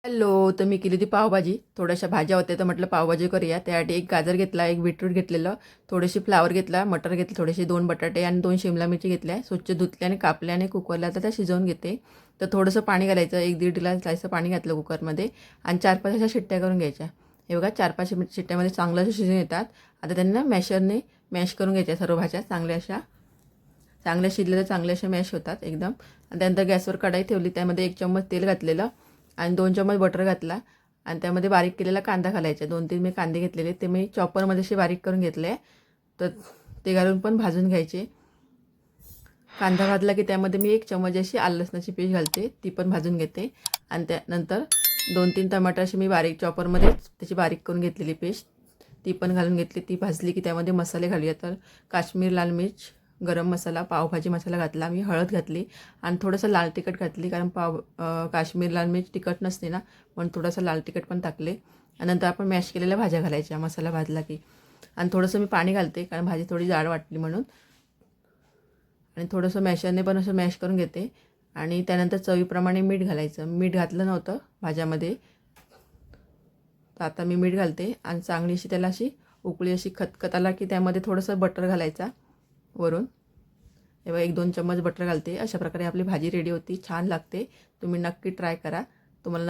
Hello. तर मी केली होती पावभाजी. थोड्याशा भाज्या होत्या तर म्हटलं पावभाजी करूया. त्यासाठी एक गाजर घेतला, एक बीटरूट घेतलेलं, थोडीशी फ्लावर घेतला, मटर घेतले, थोडेसे 2 बटाटे आणि 2 शिमला मिरची घेतल्या. स्वच्छ धुतल्या आणि कापल्या आणि कुकरला आता त्या शिजवून घेते. तर थोडंसं पाणी घालायचं, 1-1.5 ग्लास पाणी घातलं कुकरमध्ये आणि 4-5 अशा शिट्ट्या करून घ्यायच्या. हे बघा 4-5 शिट्ट्यामध्ये चांगलं असं शिजून येतात. आता त्यांना मॅशरने मॅश करून घ्यायच्या सर्व भाज्या चांगल्या शिजल्या तर चांगल्या अशा मॅश होतात एकदम. आणि त्यानंतर गॅसवर कढाई ठेवली, त्यामध्ये 1 चम्मच तेल घातलेलं आणि 2 चम्मच बटर घातला आणि त्यामध्ये बारीक केलेला कांदा घालायचा. 2-3 मी कांदे घेतलेले, ते मी चॉपरमध्ये असे बारीक करून घेतले. तर ते घालून पण भाजून घ्यायचे. कांदा भाजला की त्यामध्ये मी 1 चम्मच अशी आलं लसणाची पेस्ट घालते, ती पण भाजून घेते. आणि त्यानंतर 2-3 टमाटर अशी मी बारीक चॉपरमध्येच त्याची बारीक करून घेतलेली पेस्ट ती पण घालून घेतली. ती भाजली की त्यामध्ये मसाले घालूया. तर काश्मीर लाल मिर्च, गरम मसाला, पावभाजी मसाला घातला मी, हळद घातली आणि थोडंसं लाल तिखट घातली, कारण काश्मीर लाल मिर्च तिखट नसते ना, म्हणून थोडंसं लाल तिखट पण टाकले. आणि नंतर आपण मॅश केलेल्या भाज्या घालायच्या मसाला भाजला की. आणि थोडंसं मी पाणी घालते, कारण भाजी थोडी जाड वाटली म्हणून. आणि थोडंसं मॅशरने पण असं मॅश करून घेते. आणि त्यानंतर चवीप्रमाणे मीठ घालायचं. मीठ घातलं नव्हतं भाज्यामध्ये, तर आता मी मीठ घालते. आणि चांगली अशी त्याला अशी उकळी अशी खतखत आला की त्यामध्ये थोडंसं बटर घालायचा वरून. तेव्हा 1-2 चम्मच बटर घालते. अशा प्रकारे आपली भाजी रेडी होती. छान लागते. तुम्ही नक्की ट्राय करा. तुम्हाला